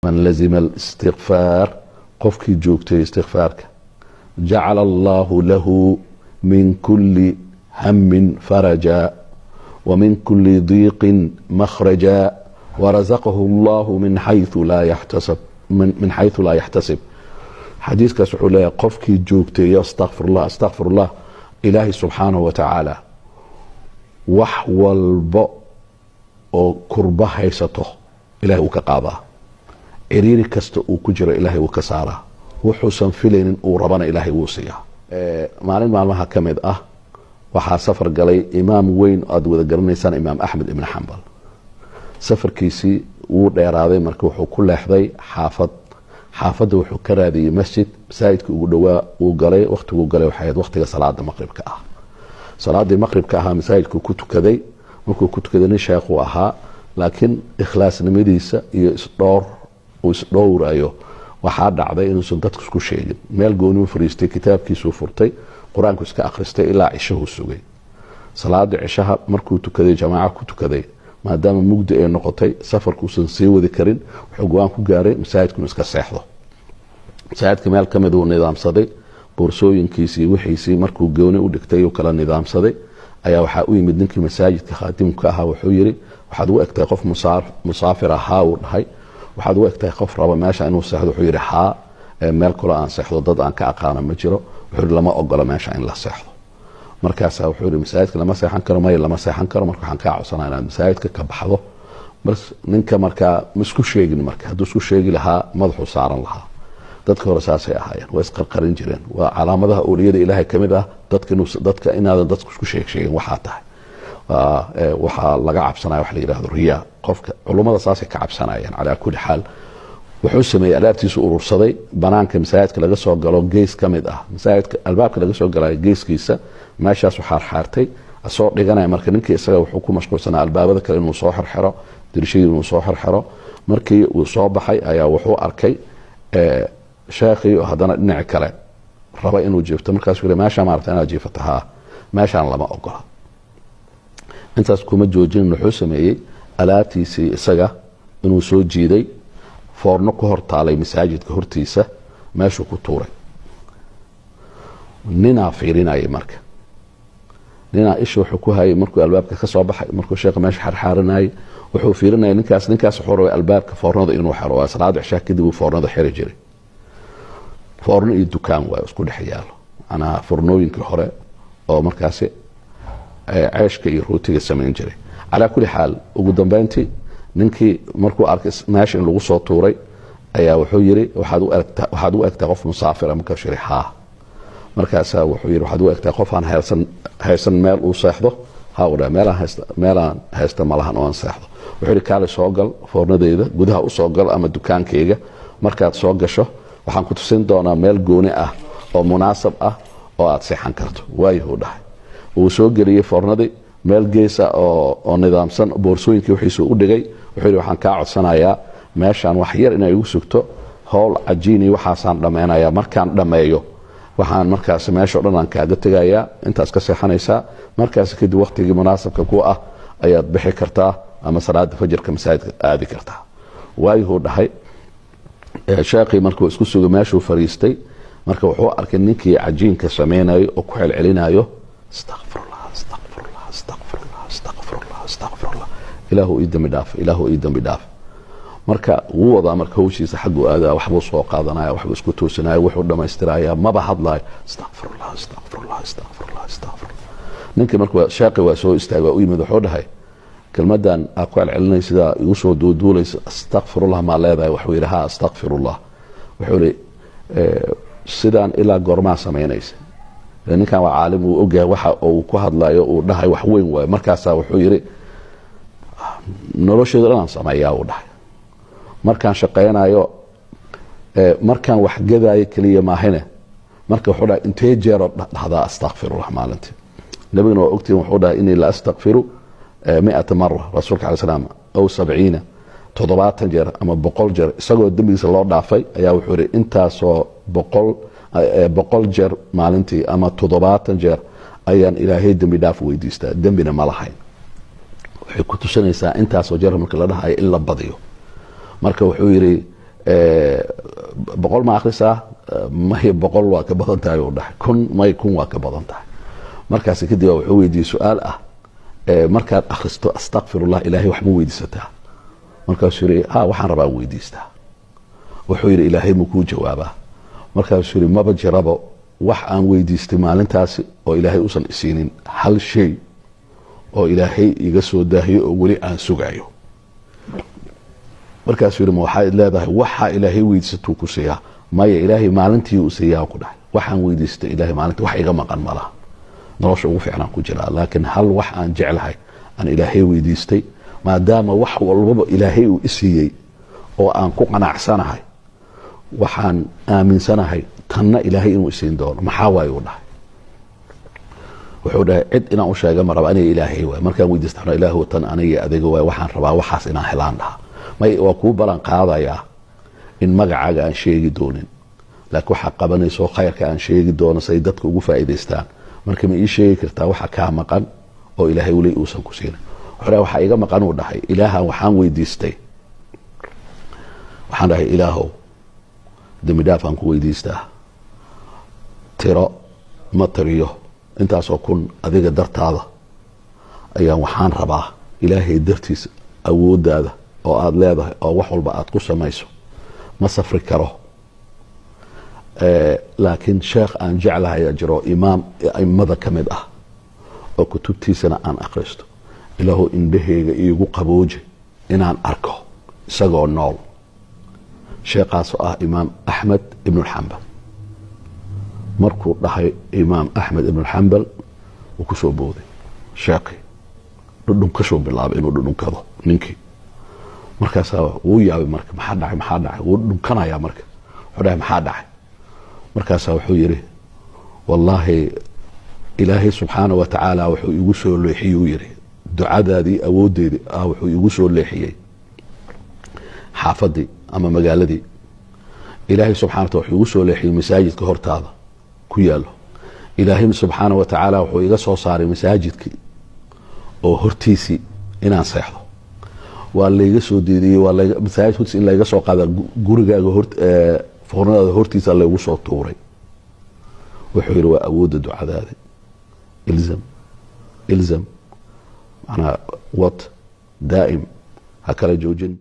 من لزم الاستغفار قفكي جوجتي استغفارك جعل الله له من كل هم فرجا ومن كل ضيق مخرجا ورزقه الله من حيث لا يحتسب من حيث لا يحتسب. حديث كسحولة قفكي جوجتي استغفر الله إلهي سبحانه وتعالى wax walba oo kurba haysato ilaahay uu ka qaadaa, ciriiri kasta uu ku jiro ilaahay uu ka saaraa, wuxuusan filaynin uu rabana ilaahay wuu siiyaa. maalin maalmaha ka mid ah waxaa safar galay imaam weyn aad wada garanaysaan, imaam axmed ibn xambal. safarkiisii wuu dheeraaday, marka wuxuu ku leexday xaafadda wuxuu ka raadiyey masaajidka ugu dhowaa uu galay. waqtiguu galay waxay ahayd waqtiga salaada maqribka ah. salaadii maqribka ahaa masaajidku ku tukaday. markuu ku tukaday nin sheekhu ahaa, laakiin ikhlaasnimadiisa iyo isdhowrayo waxaa dhacday inuusan dadku isku sheegin. meel gooni u fariistay, kitaabkiisuu furtay, qur-aanku iska akhristay ilaa cishahuu sugay. salaadii cishaha markuu tukaday, jamaaca ku tukaday, maadaama mugdi ay noqotay, safarkuusan sii wadi karin, wuxuu go-aan ku gaaray masaajidkunu iska seexdo. masaajidka meel ka mid uu nidaamsaday, boorsooyinkiisii wixiisii markuu gooni u dhigtay uu kala nidaamsaday, ayaa waxaa u yimid ninkii masaajidka khaadimka ahaa. wuxuu yiri waxaad u egtahay qof musaafir ahaa. uu dhahay waxaad u egtahay qof raba meesha inuu seexdo. wuxuu yiri haa, meel kale aan seexdo dad aan ka aqaana ma jiro. wuxuu yiri lama ogola meesha in la seexdo. markaas wuxuu yiri masaajidka lama seexan karo. may lama seexan karo, marka waxaan ka codsanayaa inaad masaajidka ka baxdo. bas ninka markaa ma isku sheegin. marka hadduu isku sheegi lahaa madaxuu saaran lahaa. dadka hore saasay ahaayeen, way isqarqarin jireen. waa calaamadaha awliyada ilaahay ka mid ah, dadka inaadan dadku isku sheegin waxaa tahay. waxaa laga cabsanaya wax la yidhaahdo riyaa. qofka culummada saasay ka cabsanayeen. calaa kulli xaal wuxuu sameeyey alaabtiisu urursaday, banaanka masaajidka laga soo galo gees ka mid ah, masaajidka albaabka laga soo galayo geeskiisa meeshaasu xaarxaartay asoo dhiganaya. marka ninkii isaga wuxuu ku mashquulsanaa albaabada kale inuu soo xirxiro, dirishadii inuu soo xirxiro. markii uu soo baxay ayaa wuxuu arkay sheekhii oo haddana dhinaci kale raba inuu jiifto. markaasuu yiri meeshaa maarata inaad jiifato. haa, meeshaan lama ogola. intaas kuma joojinin, wuxuu sameeyey alaabtiisii isaga inuu soo jiiday, foorno ku hor taalay masaajidka hortiisa, meeshuu ku tuuray. ninaa fiirinayay. marka ninaa isha wuxuu ku hayay markuu albaabka ka soo baxay, markuu sheekha meesha xarxaarinayay wuxuu fiirinayay. ninkaas wuxuu rabay albaabka foornada inuu xiro. waa salaada cishaa kadib uu foornada xiri jiray. foorno iyo dukaan waa isku dhex yaalo, macnaha furnooyinkii hore oo markaasi ceeshka iyo rootiga samayn jiray. calaa kulli xaal ugu dambeyntii ninkii markuu arkay meesha in lagu soo tuuray ayaa wuxuu yiri waxaad u egtaa qof musaafira. markaasuu yiri haa. markaasaa wuxuu yiri waxaad u egtaa qof aan haysan meel uu seexdo. haa u dhahay meelaan haysta malahan oo aan seexdo. wuxuu yiri kaali soo gal foornadeyda, gudaha u soo gal ama dukaankeyga. markaad soo gasho waxaan ku tusin doonaa meel gooni ah oo munaasab ah oo aad seexan karto. waayuu dhahay. wuu soo geliyey foornadii meel geesa oo nidaamsan, boorsooyinkii wixiisuu u dhigay. wuxuu yidhi waxaan kaa codsanayaa meeshaan wax yar inay igu sugto, howl cajiini waxaasaan dhammaynayaa. markaan dhammeeyo waxaan markaas meesha o dhan aan kaaga tegayaa, intaas ka seexanaysaa. markaas kadib waqtigii munaasabka ku ah ayaad bixi kartaa ama salaada fajirka masaajidka aadi kartaa. waayuu dhahay. sheekhii markuu isku sugay meeshuu fariistay, marka wuxuu arkay ninkii cajiinka samaynayo oo ku celcelinayo astaqfirullah astaqfirullah astaqfirullah astaqfirullah astaqfirullah, ilaahu ii dambi dhaaf, ilaahu ii dambi dhaaf. marka wuu wadaa marka hawshiisa xaggu aadaa, waxbuu soo qaadanaya, waxbuu isku toosinaya, wuxuu dhammaystirayaa, maba hadlayo. astaqfirullah astaqfirullah astaqfirullah astaqfirullah. ninkii marka sheekhii waa soo istaagay, waa u yimid. wuxuu dhahay kelmadan aad ku celcelinay sidaa igu soo duuduulaysa astaqfirullah maa leedahay? wuxuu yidhi haa astaqfirullah. wuxuu yidhi sidaan ilaa goormaa samaynaysa? ninkan waa caalim, uu ogyahay waxa uu ku hadlayo, uu dhahay wax weyn waayo. markaasaa wuxuu yidhi nolosheeda dhan aan sameeyaa. uu dhahay markaan shaqaynayo, markaan wax gadaayo keliya maahine, marka wuxuu dhahay intee jeeroo dhahdaa astaqfirullah maalintii? nabigana waa ogtihin wuxuu dhahay inii la astaqfiru 100 mara, rasuulka alay salaam, aw 70 70 jeer ama 100 jeer. isagoo dembigiisa loo dhaafay ayaa wuxuu yidhi intaasoo 100 jeer maalintii ama 70 jeer ayaan ilaahay dembi dhaaf weydiistaa, dembina ma lahayn. waxay ku tusinaysaa intaasoo jeer marka la dhahayo in la badiyo. marka wuxuu yidhi boqol ma akhrisaa may boqol waa ka badan tahay uu dhahay kun may kun waa ka badan tahay markaas kadib wuxuu weydiiyey su'aal ah markaad akhristo astaghfirullah ilaahay wax ma weydiisataa markaasuu yiri waxaan rabaa weydiistaa wuxuu yiri ilaahay ma kuu jawaabaa markaasuu yiri maba jiraba wax aan weydiistay maalintaasi oo ilaahay uusan isiinin hal shay oo ilaahay iga soo daahiyo oo weli aan sugayo markaasuu yiri ma waxaad leedahay waxa ilaahay weydiisatuu ku siiyaa maya ilaahay maalintii uu siiyaa ku dhahay waxaan weydiistay ilaahay maalintii wax iga maqan malaha nolosha ugu fiicnaan ku jiraa laakiin hal wax aan jeclahay aan ilaahay weydiistay maadaama wax walbaba ilaahay uu isiiyey oo aan ku qanacsanahay waxaan aaminsanahay tanna ilaahay inuu isiin doono maxaa waaye uu dhahay wuxuu dhahay cid inaan u sheega ma raba aniga ilaahay waay markaan weydiistana ilaahu tan aniga adiga waay waxaan rabaa waxaas inaan helaan dhaha may waa kuu balan qaadayaa in magacaaga aan sheegi doonin laakiin waxaa qabanayso khayrka aan sheegi doono say dadka ugu faa'iidaystaan marka ma ii sheegi kartaa waxa kaa maqan oo ilaahay weli uusan ku siinin wuxuu dhahay waxaa iga maqan uu dhahay ilaahan waxaan weydiistay waxaan dhahay ilaahow dembi dhaaf aan ku weydiistaa tiro ma tiriyo intaasoo kun adiga dartaada ayaan waxaan rabaa ilaahay dartiisa awooddaada oo aad leedahay oo wax walba aad ku samayso ma safri karo laakiin sheekh aan jeclahay jiro imaam aimada ka mid ah oo kutubtiisana aan akhristo ilaahu indhahayga iigu qabooji inaan arko isagoo nool sheekhaas oo ah imaam axmed ibnu xambal markuu dhahay imaam axmed ibnu xambal wuu ku soo booday sheekii dhudhunkashuu bilaabay inuu dhudhunkado ninkii markaasaa wuu yaabay marka maxaa dhacay wuu dhunkanayaa marka wuxuu dhahay maxaa dhacay markaasaa wuxuu yidhi wallaahi ilaahay subxaana wa tacaala wuxuu igu soo leexiyey uu yidhi ducadaadii awooddeedii wuxuu igu soo leexiyey xaafadii ama magaaladii ilaahay subxana wa taala wuxuu igu soo leexiyey masaajidka hortaada ku yaalo ilaahay subxaana wa tacaala wuxuu iga soo saaray masaajidkii oo hortiisii inaan seexdo waa layga soo deediyey masaajid hortiisa in layga soo qaada gurigaaga foornadaada hortiisa laygu soo tuuray wuxuu yidhi waa awoodda ducadaada ilzam macnaa wad daa'im ha kala joojin